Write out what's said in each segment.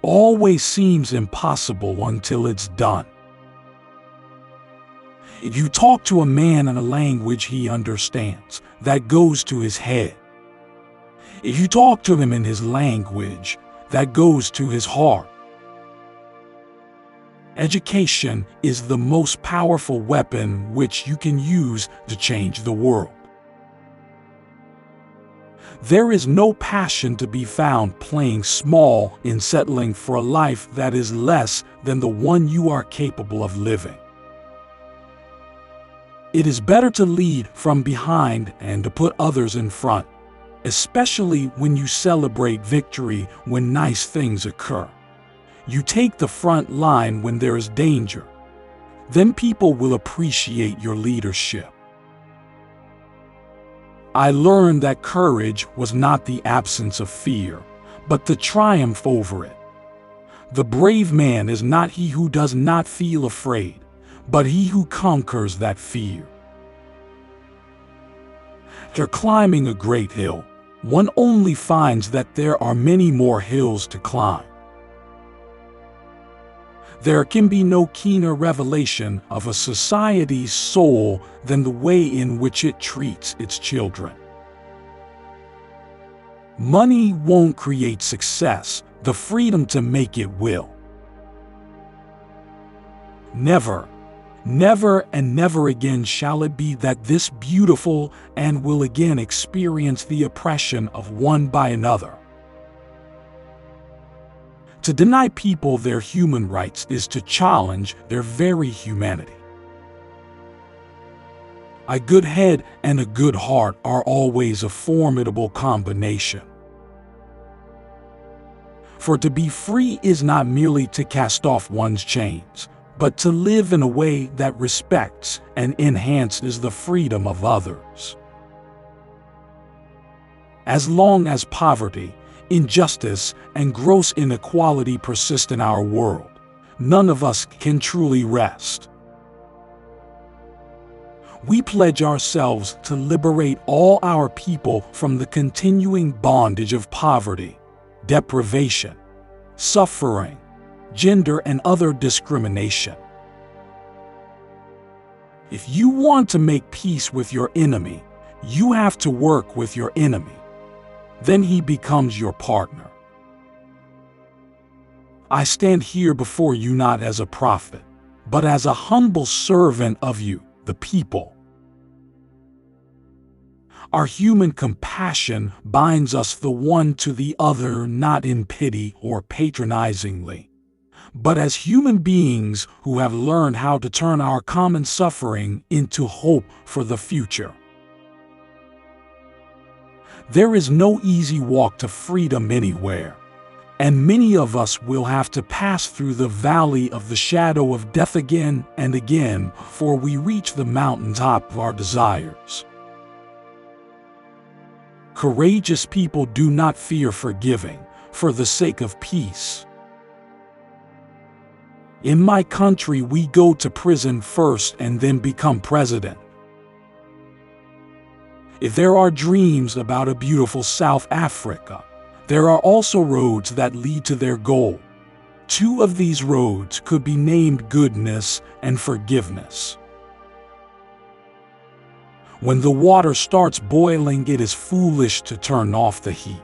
always seems impossible until it's done. If you talk to a man in a language he understands, that goes to his head. If you talk to him in his language, that goes to his heart. Education is the most powerful weapon which you can use to change the world. There is no passion to be found playing small in settling for a life that is less than the one you are capable of living. It is better to lead from behind and to put others in front, especially when you celebrate victory when nice things occur. You take the front line when there is danger. Then people will appreciate your leadership. I learned that courage was not the absence of fear, but the triumph over it. The brave man is not he who does not feel afraid, but he who conquers that fear. After climbing a great hill, one only finds that there are many more hills to climb. There can be no keener revelation of a society's soul than the way in which it treats its children. Money won't create success, the freedom to make it will. Never, never and never again shall it be that this beautiful and will again experience the oppression of one by another. To deny people their human rights is to challenge their very humanity. A good head and a good heart are always a formidable combination. For to be free is not merely to cast off one's chains, but to live in a way that respects and enhances the freedom of others. As long as poverty, injustice, and gross inequality persist in our world, none of us can truly rest. We pledge ourselves to liberate all our people from the continuing bondage of poverty, deprivation, suffering, gender, and other discrimination. If you want to make peace with your enemy, you have to work with your enemy. Then he becomes your partner. I stand here before you not as a prophet, but as a humble servant of you, the people. Our human compassion binds us the one to the other not in pity or patronizingly, but as human beings who have learned how to turn our common suffering into hope for the future. There is no easy walk to freedom anywhere, and many of us will have to pass through the valley of the shadow of death again and again before we reach the mountaintop of our desires. Courageous people do not fear forgiving for the sake of peace. In my country, we go to prison first and then become president. If there are dreams about a beautiful South Africa, there are also roads that lead to their goal. Two of these roads could be named goodness and forgiveness. When the water starts boiling, it is foolish to turn off the heat.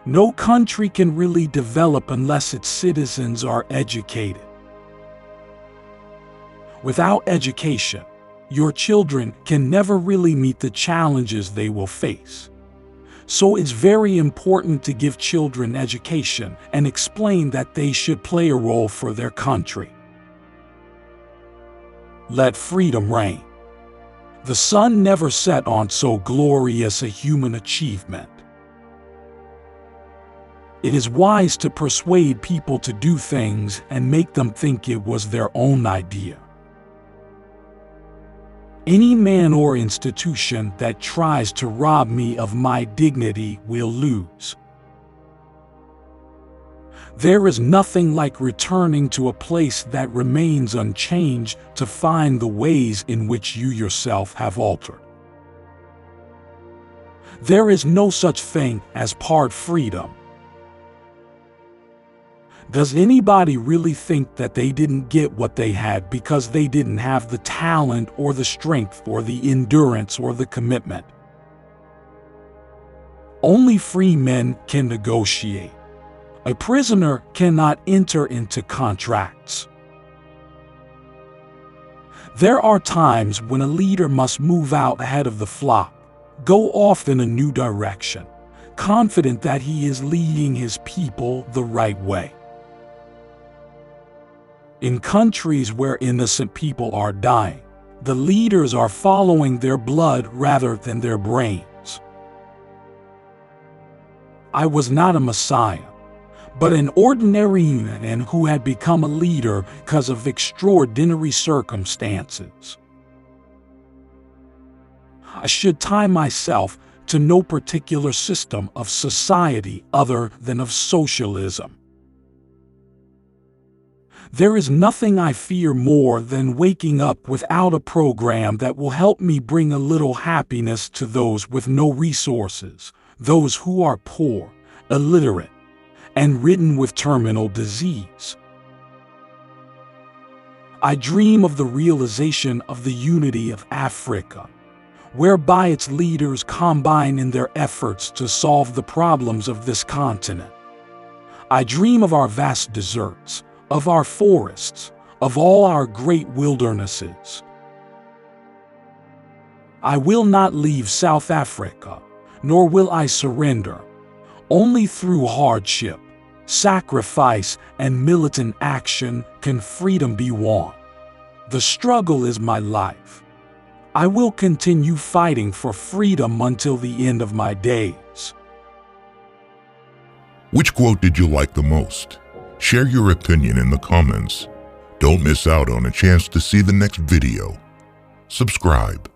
No country can really develop unless its citizens are educated. Without education, your children can never really meet the challenges they will face. So it's very important to give children education and explain that they should play a role for their country. Let freedom reign. The sun never set on so glorious a human achievement. It is wise to persuade people to do things and make them think it was their own idea. Any man or institution that tries to rob me of my dignity will lose. There is nothing like returning to a place that remains unchanged to find the ways in which you yourself have altered. There is no such thing as part freedom. Does anybody really think that they didn't get what they had because they didn't have the talent or the strength or the endurance or the commitment? Only free men can negotiate. A prisoner cannot enter into contracts. There are times when a leader must move out ahead of the flock, go off in a new direction, confident that he is leading his people the right way. In countries where innocent people are dying, the leaders are following their blood rather than their brains. I was not a messiah, but an ordinary man who had become a leader because of extraordinary circumstances. I should tie myself to no particular system of society other than of socialism. There is nothing I fear more than waking up without a program that will help me bring a little happiness to those with no resources, those who are poor, illiterate, and ridden with terminal disease. I dream of the realization of the unity of Africa, whereby its leaders combine in their efforts to solve the problems of this continent. I dream of our vast deserts, of our forests, of all our great wildernesses. I will not leave South Africa, nor will I surrender. Only through hardship, sacrifice, and militant action can freedom be won. The struggle is my life. I will continue fighting for freedom until the end of my days. Which quote did you like the most? Share your opinion in the comments. Don't miss out on a chance to see the next video. Subscribe.